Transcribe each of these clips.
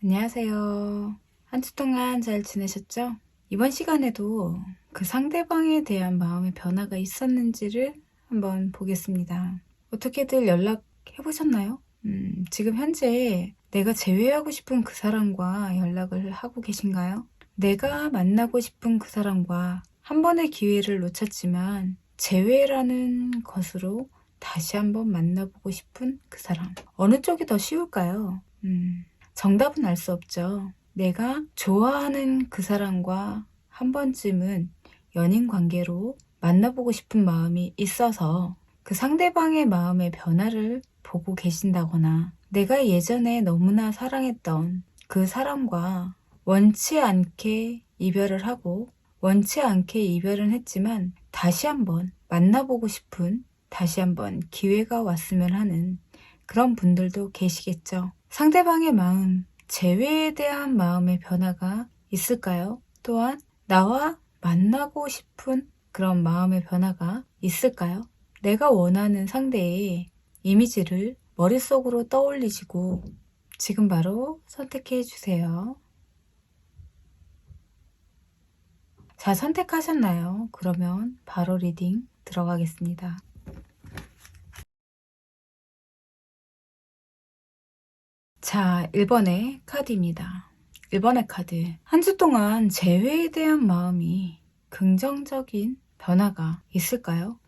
안녕하세요. 한 주 동안 잘 지내셨죠? 이번 시간에도 그 상대방에 대한 마음의 변화가 있었는지를 한번 보겠습니다. 어떻게들 연락해보셨나요? 지금 현재 내가 제외하고 싶은 그 사람과 연락을 하고 계신가요? 내가 만나고 싶은 그 사람과 한 번의 기회를 놓쳤지만 제외라는 것으로 다시 한번 만나보고 싶은 그 사람. 어느 쪽이 더 쉬울까요? 정답은 알 수 없죠. 내가 좋아하는 그 사람과 한 번쯤은 연인 관계로 만나보고 싶은 마음이 있어서 그 상대방의 마음의 변화를 보고 계신다거나 내가 예전에 너무나 사랑했던 그 사람과 원치 않게 이별을 하고 원치 않게 이별은 했지만 다시 한번 만나보고 싶은 다시 한번 기회가 왔으면 하는 그런 분들도 계시겠죠. 상대방의 마음, 재회에 대한 마음의 변화가 있을까요? 또한 나와 만나고 싶은 그런 마음의 변화가 있을까요? 내가 원하는 상대의 이미지를 머릿속으로 떠올리시고 지금 바로 선택해 주세요. 자, 선택하셨나요? 그러면 바로 리딩 들어가겠습니다. 자, 1번의 카드입니다. 1번의 카드. 한 주 동안 재회에 대한 마음이 긍정적인 변화가 있을까요?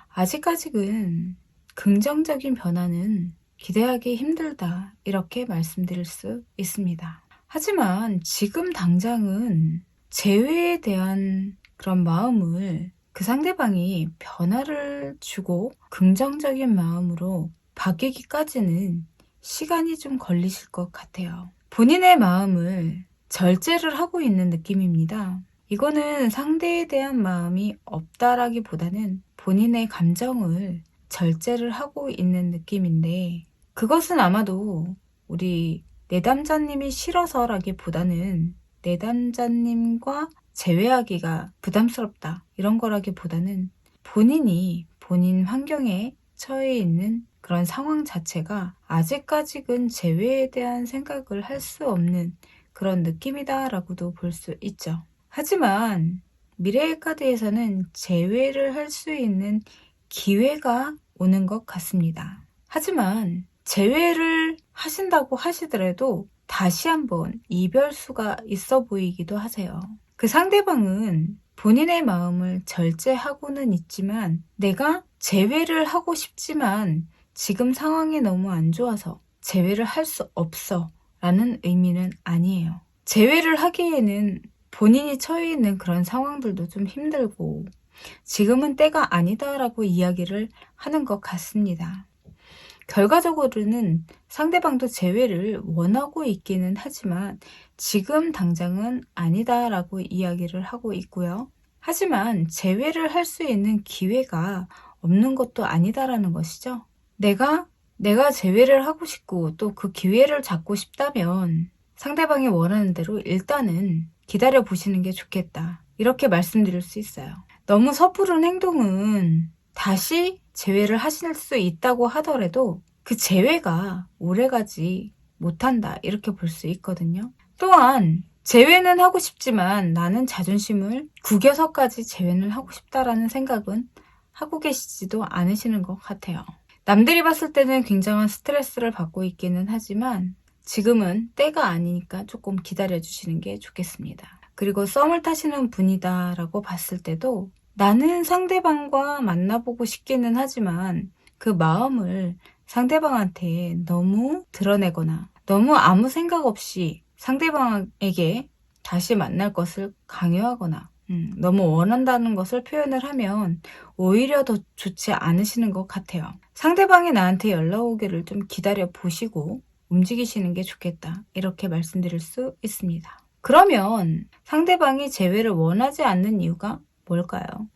아직까지는 긍정적인 변화는 기대하기 힘들다. 이렇게 말씀드릴 수 있습니다. 하지만 지금 당장은 재회에 대한 그런 마음을 그 상대방이 변화를 주고 긍정적인 마음으로 바뀌기까지는 시간이 좀 걸리실 것 같아요. 본인의 마음을 절제를 하고 있는 느낌입니다. 이거는 상대에 대한 마음이 없다라기보다는 본인의 감정을 절제를 하고 있는 느낌인데 그것은 아마도 우리 내담자님이 싫어서라기보다는 내담자님과 재회하기가 부담스럽다 이런 거라기보다는 본인이 본인 환경에 처해 있는 그런 상황 자체가 아직까지는 재회에 대한 생각을 할 수 없는 그런 느낌이다 라고도 볼 수 있죠. 하지만 미래의 카드에서는 재회를 할 수 있는 기회가 오는 것 같습니다. 하지만 재회를 하신다고 하시더라도 다시 한번 이별수가 있어 보이기도 하세요. 그 상대방은 본인의 마음을 절제하고는 있지만 내가 재회를 하고 싶지만 지금 상황이 너무 안 좋아서 재회를 할 수 없어 라는 의미는 아니에요. 재회를 하기에는 본인이 처해 있는 그런 상황들도 좀 힘들고 지금은 때가 아니다라고 이야기를 하는 것 같습니다. 결과적으로는 상대방도 재회를 원하고 있기는 하지만 지금 당장은 아니다라고 이야기를 하고 있고요. 하지만 재회를 할 수 있는 기회가 없는 것도 아니다라는 것이죠. 내가 재회를 하고 싶고 또 그 기회를 잡고 싶다면 상대방이 원하는 대로 일단은 기다려 보시는 게 좋겠다. 이렇게 말씀드릴 수 있어요. 너무 섣부른 행동은 다시 재회를 하실 수 있다고 하더라도 그 재회가 오래가지 못한다. 이렇게 볼 수 있거든요. 또한 재회는 하고 싶지만 나는 자존심을 구겨서까지 재회는 하고 싶다라는 생각은 하고 계시지도 않으시는 것 같아요. 남들이 봤을 때는 굉장한 스트레스를 받고 있기는 하지만 지금은 때가 아니니까 조금 기다려주시는 게 좋겠습니다. 그리고 썸을 타시는 분이다 라고 봤을 때도 나는 상대방과 만나보고 싶기는 하지만 그 마음을 상대방한테 너무 드러내거나 너무 아무 생각 없이 상대방에게 다시 만날 것을 강요하거나 너무 원한다는 것을 표현을 하면 오히려 더 좋지 않으시는 것 같아요. 상대방이 나한테 연락 오기를 좀 기다려 보시고 움직이시는 게 좋겠다. 이렇게 말씀드릴 수 있습니다. 그러면 상대방이 재회를 원하지 않는 이유가 뭘까요?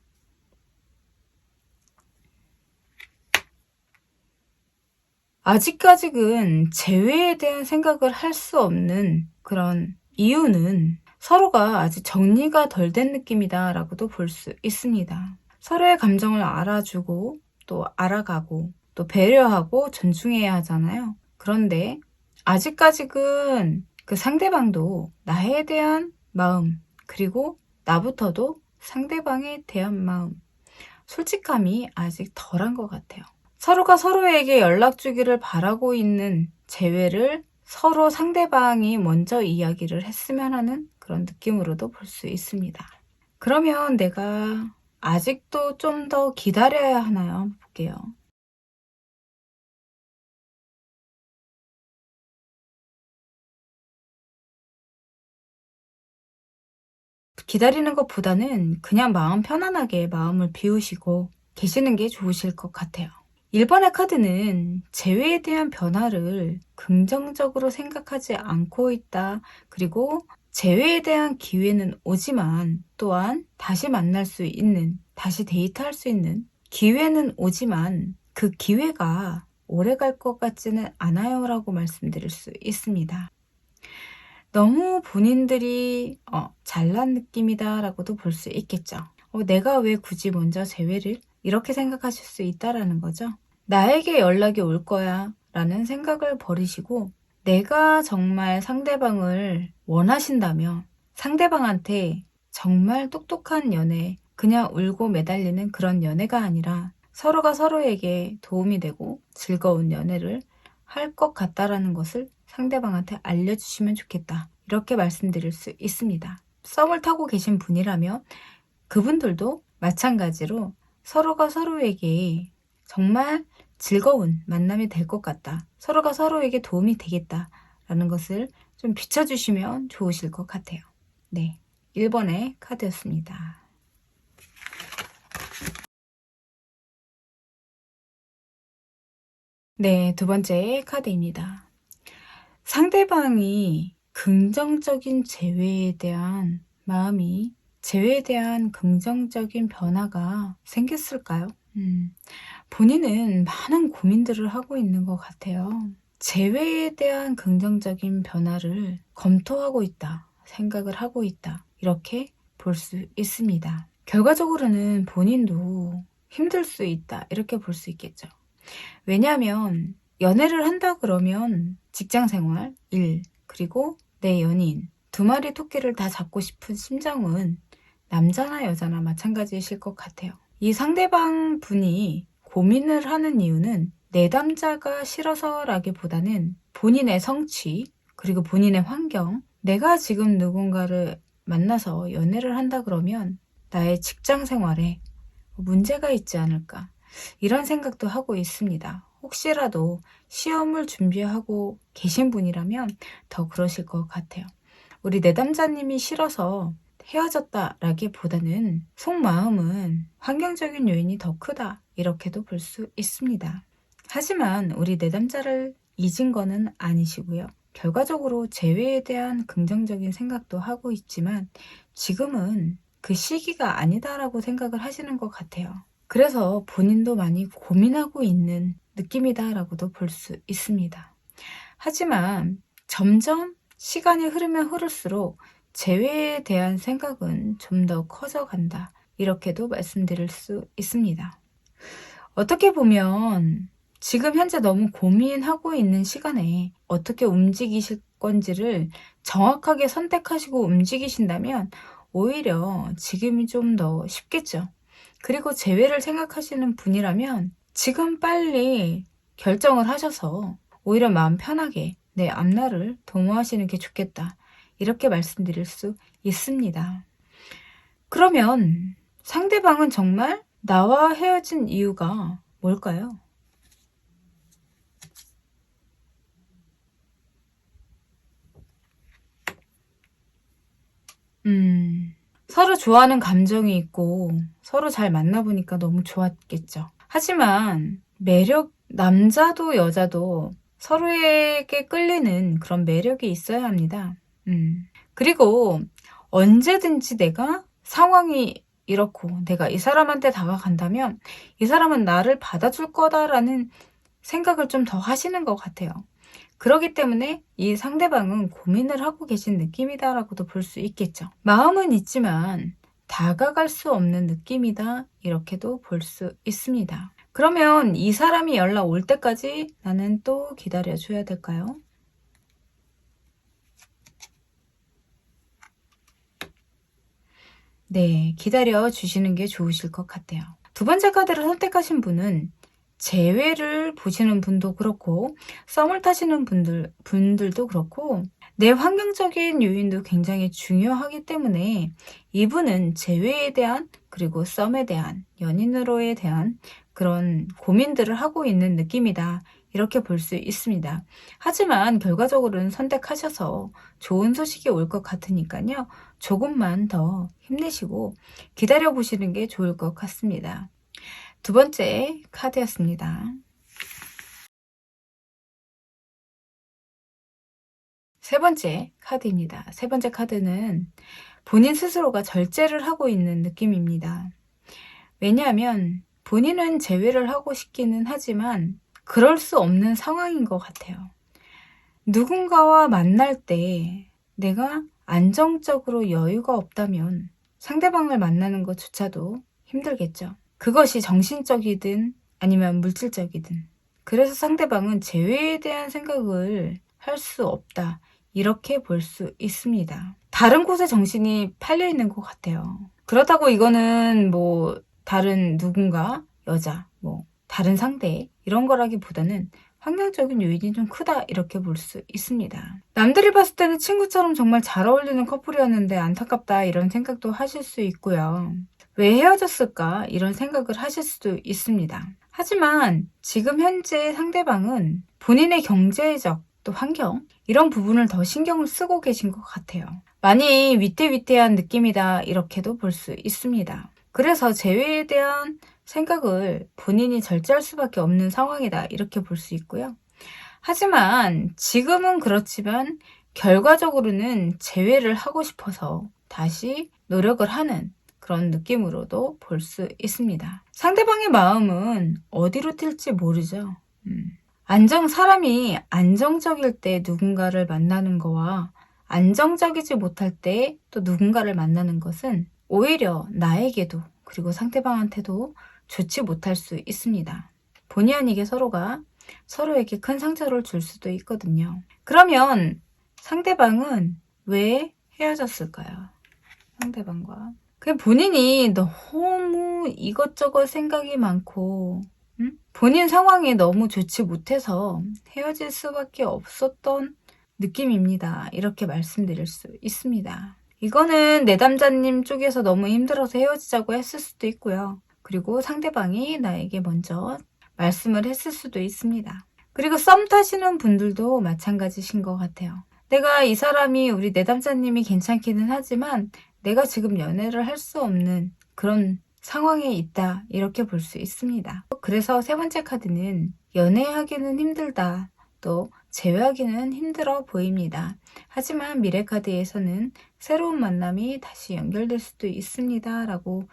아직까지는 재회에 대한 생각을 할 수 없는 그런 이유는 서로가 아직 정리가 덜 된 느낌이다 라고도 볼 수 있습니다. 서로의 감정을 알아주고 또 알아가고 또 배려하고 존중해야 하잖아요. 그런데 아직까지는 그 상대방도 나에 대한 마음, 그리고 나부터도 상대방에 대한 마음, 솔직함이 아직 덜한 것 같아요. 서로가 서로에게 연락 주기를 바라고 있는 재회를 서로 상대방이 먼저 이야기를 했으면 하는 그런 느낌으로도 볼 수 있습니다. 그러면 내가 아직도 좀 더 기다려야 하나요? 한번 볼게요. 기다리는 것보다는 그냥 마음 편안하게 마음을 비우시고 계시는 게 좋으실 것 같아요. 1번의 카드는 재회에 대한 변화를 긍정적으로 생각하지 않고 있다. 그리고 재회에 대한 기회는 오지만 또한 다시 만날 수 있는, 다시 데이트할 수 있는 기회는 오지만 그 기회가 오래 갈 것 같지는 않아요 라고 말씀드릴 수 있습니다. 너무 본인들이 잘난 느낌이다 라고도 볼 수 있겠죠. 내가 왜 굳이 먼저 재회를 이렇게 생각하실 수 있다라는 거죠. 나에게 연락이 올 거야 라는 생각을 버리시고 내가 정말 상대방을 원하신다면 상대방한테 정말 똑똑한 연애, 그냥 울고 매달리는 그런 연애가 아니라 서로가 서로에게 도움이 되고 즐거운 연애를 할 것 같다라는 것을 상대방한테 알려주시면 좋겠다. 이렇게 말씀드릴 수 있습니다. 썸을 타고 계신 분이라면 그분들도 마찬가지로 서로가 서로에게 정말 즐거운 만남이 될 것 같다. 서로가 서로에게 도움이 되겠다라는 것을 좀 비춰주시면 좋으실 것 같아요. 네, 1번의 카드였습니다. 네, 두 번째 카드입니다. 상대방이 긍정적인 재회에 대한 마음이, 재회에 대한 긍정적인 변화가 생겼을까요? 본인은 많은 고민들을 하고 있는 것 같아요. 재회에 대한 긍정적인 변화를 검토하고 있다, 생각을 하고 있다, 이렇게 볼 수 있습니다. 결과적으로는 본인도 힘들 수 있다, 이렇게 볼 수 있겠죠. 왜냐하면 연애를 한다 그러면 직장 생활, 일, 그리고 내 연인, 두 마리 토끼를 다 잡고 싶은 심정은 남자나 여자나 마찬가지이실 것 같아요. 이 상대방 분이 고민을 하는 이유는 내담자가 싫어서라기보다는 본인의 성취, 그리고 본인의 환경, 내가 지금 누군가를 만나서 연애를 한다 그러면 나의 직장 생활에 문제가 있지 않을까, 이런 생각도 하고 있습니다. 혹시라도 시험을 준비하고 계신 분이라면 더 그러실 것 같아요. 우리 내담자님이 싫어서 헤어졌다라기보다는 속마음은 환경적인 요인이 더 크다, 이렇게도 볼 수 있습니다. 하지만 우리 내담자를 잊은 거는 아니시고요. 결과적으로 재회에 대한 긍정적인 생각도 하고 있지만 지금은 그 시기가 아니다라고 생각을 하시는 것 같아요. 그래서 본인도 많이 고민하고 있는 느낌이다라고도 볼 수 있습니다. 하지만 점점 시간이 흐르면 흐를수록 재회에 대한 생각은 좀 더 커져간다, 이렇게도 말씀드릴 수 있습니다. 어떻게 보면 지금 현재 너무 고민하고 있는 시간에 어떻게 움직이실 건지를 정확하게 선택하시고 움직이신다면 오히려 지금이 좀 더 쉽겠죠. 그리고 재회를 생각하시는 분이라면 지금 빨리 결정을 하셔서 오히려 마음 편하게 내 앞날을 도모하시는 게 좋겠다, 이렇게 말씀드릴 수 있습니다. 그러면 상대방은 정말 나와 헤어진 이유가 뭘까요? 서로 좋아하는 감정이 있고 서로 잘 만나보니까 너무 좋았겠죠. 하지만 남자도 여자도 서로에게 끌리는 그런 매력이 있어야 합니다. 그리고 언제든지 내가 상황이 이렇고 내가 이 사람한테 다가간다면 이 사람은 나를 받아줄 거다라는 생각을 좀 더 하시는 것 같아요. 그렇기 때문에 이 상대방은 고민을 하고 계신 느낌이다라고도 볼 수 있겠죠. 마음은 있지만 다가갈 수 없는 느낌이다, 이렇게도 볼 수 있습니다. 그러면 이 사람이 연락 올 때까지 나는 또 기다려줘야 될까요? 네, 기다려 주시는 게 좋으실 것 같아요. 두 번째 카드를 선택하신 분은 재회를 보시는 분도 그렇고 썸을 타시는 분들도 그렇고 내 환경적인 요인도 굉장히 중요하기 때문에 이분은 재회에 대한 그리고 썸에 대한 연인으로에 대한 그런 고민들을 하고 있는 느낌이다. 이렇게 볼 수 있습니다. 하지만 결과적으로는 선택하셔서 좋은 소식이 올 것 같으니까요. 조금만 더 힘내시고 기다려 보시는 게 좋을 것 같습니다. 두 번째 카드였습니다. 세 번째 카드입니다. 세 번째 카드는 본인 스스로가 절제를 하고 있는 느낌입니다. 왜냐하면 본인은 제외를 하고 싶기는 하지만 그럴 수 없는 상황인 것 같아요. 누군가와 만날 때 내가 안정적으로 여유가 없다면 상대방을 만나는 것조차도 힘들겠죠. 그것이 정신적이든 아니면 물질적이든. 그래서 상대방은 재회에 대한 생각을 할 수 없다. 이렇게 볼 수 있습니다. 다른 곳에 정신이 팔려 있는 것 같아요. 그렇다고 이거는 뭐 다른 누군가, 여자, 뭐 다른 상대 이런 거라기보다는 환경적인 요인이 좀 크다 이렇게 볼 수 있습니다. 남들이 봤을 때는 친구처럼 정말 잘 어울리는 커플이었는데 안타깝다 이런 생각도 하실 수 있고요. 왜 헤어졌을까 이런 생각을 하실 수도 있습니다. 하지만 지금 현재 상대방은 본인의 경제적 또 환경 이런 부분을 더 신경을 쓰고 계신 것 같아요. 많이 위태위태한 느낌이다 이렇게도 볼 수 있습니다. 그래서 재회에 대한 생각을 본인이 절제할 수밖에 없는 상황이다 이렇게 볼 수 있고요. 하지만 지금은 그렇지만 결과적으로는 재회를 하고 싶어서 다시 노력을 하는 그런 느낌으로도 볼 수 있습니다. 상대방의 마음은 어디로 튈지 모르죠. 사람이 안정적일 때 누군가를 만나는 거와 안정적이지 못할 때 또 누군가를 만나는 것은 오히려 나에게도 그리고 상대방한테도 좋지 못할 수 있습니다. 본의 아니게 서로가 서로에게 큰 상처를 줄 수도 있거든요. 그러면 상대방은 왜 헤어졌을까요? 상대방과. 그냥 본인이 너무 이것저것 생각이 많고 본인 상황이 너무 좋지 못해서 헤어질 수밖에 없었던 느낌입니다. 이렇게 말씀드릴 수 있습니다. 이거는 내담자님 쪽에서 너무 힘들어서 헤어지자고 했을 수도 있고요. 그리고 상대방이 나에게 먼저 말씀을 했을 수도 있습니다. 그리고 썸 타시는 분들도 마찬가지신 것 같아요. 내가 이 사람이 우리 내담자님이 괜찮기는 하지만 내가 지금 연애를 할 수 없는 그런 상황에 있다 이렇게 볼 수 있습니다. 그래서 세 번째 카드는 연애하기는 힘들다 또 재회하기는 힘들어 보입니다. 하지만 미래 카드에서는 새로운 만남이 다시 연결될 수도 있습니다 라고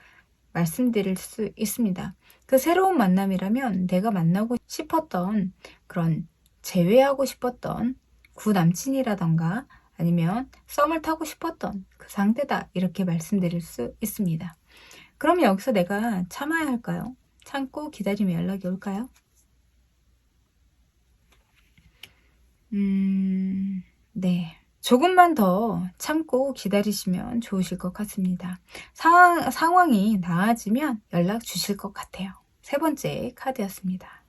말씀드릴 수 있습니다. 그 새로운 만남이라면 내가 만나고 싶었던 그런 재회하고 싶었던 구남친이라던가 아니면 썸을 타고 싶었던 그 상태다 이렇게 말씀드릴 수 있습니다. 그럼 여기서 내가 참아야 할까요? 참고 기다리면 연락이 올까요? 네. 조금만 더 참고 기다리시면 좋으실 것 같습니다. 상황이 나아지면 연락 주실 것 같아요. 세 번째 카드였습니다.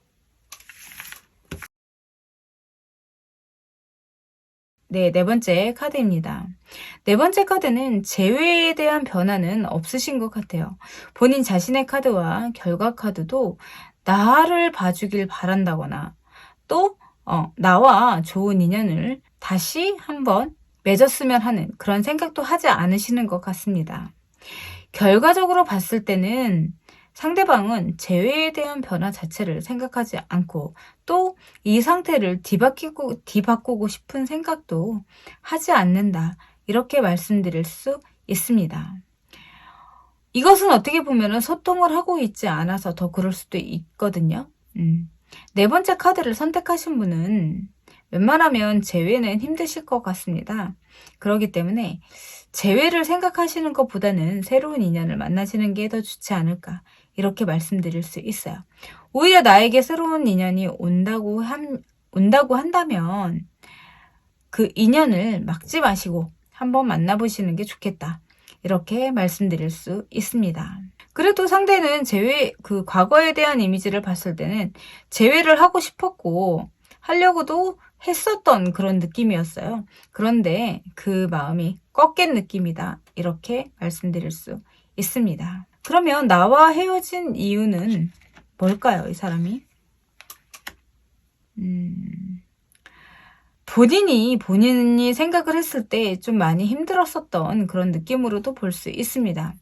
네, 네 번째 카드입니다. 네 번째 카드는 재회에 대한 변화는 없으신 것 같아요. 본인 자신의 카드와 결과 카드도 나를 봐주길 바란다거나 또 나와 좋은 인연을 다시 한번 맺었으면 하는 그런 생각도 하지 않으시는 것 같습니다. 결과적으로 봤을 때는 상대방은 재회에 대한 변화 자체를 생각하지 않고 또 이 상태를 뒤바꾸고 싶은 생각도 하지 않는다. 이렇게 말씀드릴 수 있습니다. 이것은 어떻게 보면 소통을 하고 있지 않아서 더 그럴 수도 있거든요. 네 번째 카드를 선택하신 분은 웬만하면 재회는 힘드실 것 같습니다. 그렇기 때문에 재회를 생각하시는 것보다는 새로운 인연을 만나시는 게 더 좋지 않을까 이렇게 말씀드릴 수 있어요. 오히려 나에게 새로운 인연이 온다고 한다면 그 인연을 막지 마시고 한번 만나보시는 게 좋겠다. 이렇게 말씀드릴 수 있습니다. 그래도 상대는 과거에 대한 이미지를 봤을 때는 재회를 하고 싶었고 하려고도 했었던 그런 느낌이었어요. 그런데 그 마음이 꺾인 느낌이다. 이렇게 말씀드릴 수 있습니다. 그러면 나와 헤어진 이유는 뭘까요, 이 사람이? 본인이 생각을 했을 때 좀 많이 힘들었었던 그런 느낌으로도 볼 수 있습니다.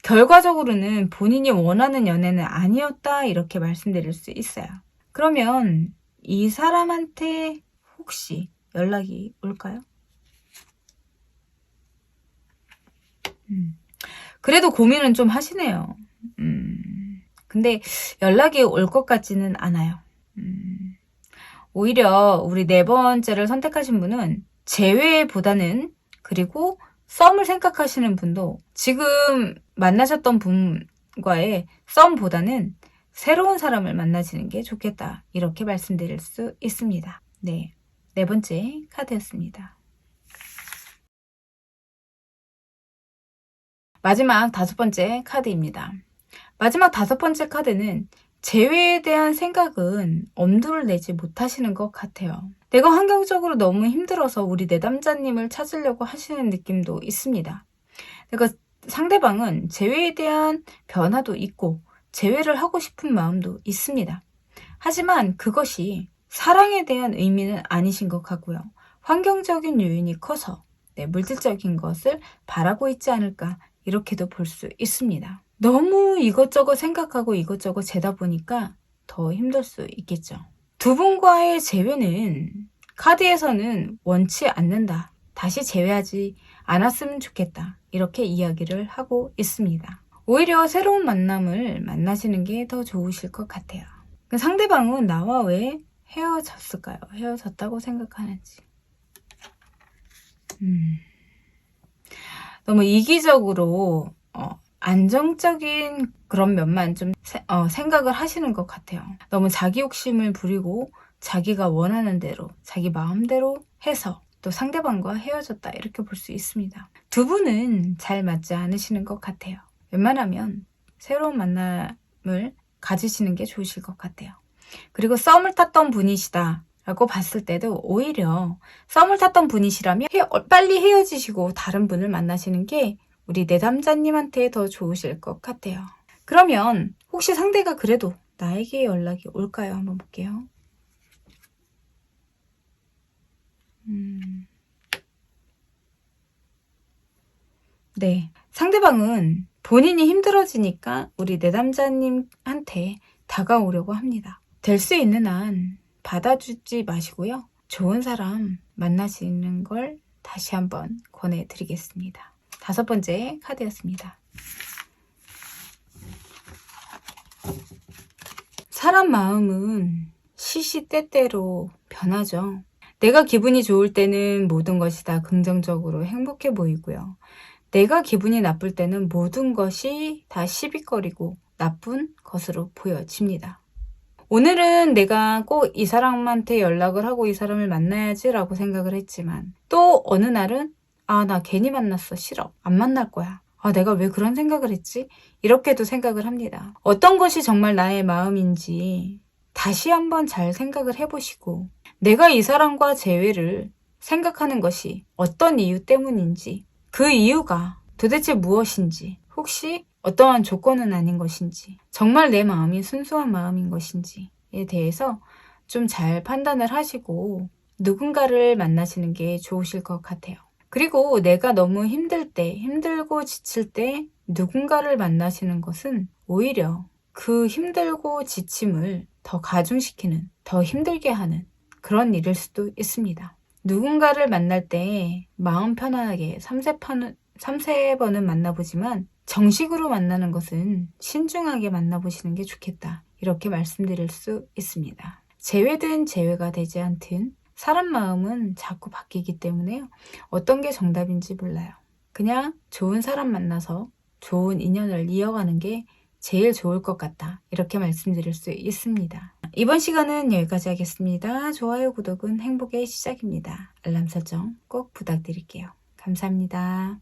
결과적으로는 본인이 원하는 연애는 아니었다 이렇게 말씀드릴 수 있어요. 그러면 이 사람한테 혹시 연락이 올까요? 그래도 고민은 좀 하시네요. 근데 연락이 올 것 같지는 않아요. 오히려 우리 네 번째를 선택하신 분은 재회보다는, 그리고 썸을 생각하시는 분도 지금 만나셨던 분과의 썸보다는 새로운 사람을 만나시는 게 좋겠다. 이렇게 말씀드릴 수 있습니다. 네, 네 번째 카드였습니다. 마지막 다섯 번째 카드입니다. 마지막 다섯 번째 카드는 재회에 대한 생각은 엄두를 내지 못하시는 것 같아요. 내가 환경적으로 너무 힘들어서 우리 내담자님을 찾으려고 하시는 느낌도 있습니다. 그러니까 상대방은 재회에 대한 변화도 있고 재회를 하고 싶은 마음도 있습니다. 하지만 그것이 사랑에 대한 의미는 아니신 것 같고요. 환경적인 요인이 커서 물질적인 것을 바라고 있지 않을까, 이렇게도 볼 수 있습니다. 너무 이것저것 생각하고 이것저것 재다 보니까 더 힘들 수 있겠죠. 두 분과의 재회는 카드에서는 원치 않는다. 다시 재회하지 않았으면 좋겠다. 이렇게 이야기를 하고 있습니다. 오히려 새로운 만남을 만나시는 게 더 좋으실 것 같아요. 상대방은 나와 왜 헤어졌을까요? 헤어졌다고 생각하는지. 너무 이기적으로 안정적인 그런 면만 좀 생각을 하시는 것 같아요. 너무 자기 욕심을 부리고 자기가 원하는 대로 자기 마음대로 해서 또 상대방과 헤어졌다, 이렇게 볼 수 있습니다. 두 분은 잘 맞지 않으시는 것 같아요. 웬만하면 새로운 만남을 가지시는 게 좋으실 것 같아요. 그리고 썸을 탔던 분이시다 라고 봤을 때도 오히려 썸을 탔던 분이시라면 빨리 헤어지시고 다른 분을 만나시는 게 우리 내담자님한테 더 좋으실 것 같아요. 그러면 혹시 상대가 그래도 나에게 연락이 올까요? 한번 볼게요. 네, 상대방은 본인이 힘들어지니까 우리 내담자님한테 다가오려고 합니다. 될 수 있는 한 받아주지 마시고요. 좋은 사람 만나시는 걸 다시 한번 권해드리겠습니다. 다섯 번째 카드였습니다. 사람 마음은 시시때때로 변하죠. 내가 기분이 좋을 때는 모든 것이 다 긍정적으로 행복해 보이고요. 내가 기분이 나쁠 때는 모든 것이 다 시비거리고 나쁜 것으로 보여집니다. 오늘은 내가 꼭 이 사람한테 연락을 하고 이 사람을 만나야지 라고 생각을 했지만, 또 어느 날은 나 괜히 만났어, 싫어, 안 만날 거야, 내가 왜 그런 생각을 했지? 이렇게도 생각을 합니다. 어떤 것이 정말 나의 마음인지 다시 한번 잘 생각을 해보시고, 내가 이 사람과 재회를 생각하는 것이 어떤 이유 때문인지, 그 이유가 도대체 무엇인지, 혹시 어떠한 조건은 아닌 것인지, 정말 내 마음이 순수한 마음인 것인지에 대해서 좀 잘 판단을 하시고 누군가를 만나시는 게 좋으실 것 같아요. 그리고 내가 너무 힘들고 지칠 때 누군가를 만나시는 것은 오히려 그 힘들고 지침을 더 가중시키는, 더 힘들게 하는 그런 일일 수도 있습니다. 누군가를 만날 때 마음 편안하게 3-4번은 만나보지만 정식으로 만나는 것은 신중하게 만나보시는 게 좋겠다, 이렇게 말씀드릴 수 있습니다. 재회든 재회가 되지 않든 사람 마음은 자꾸 바뀌기 때문에요. 어떤 게 정답인지 몰라요. 그냥 좋은 사람 만나서 좋은 인연을 이어가는 게 제일 좋을 것 같다, 이렇게 말씀드릴 수 있습니다. 이번 시간은 여기까지 하겠습니다. 좋아요, 구독은 행복의 시작입니다. 알람 설정 꼭 부탁드릴게요. 감사합니다.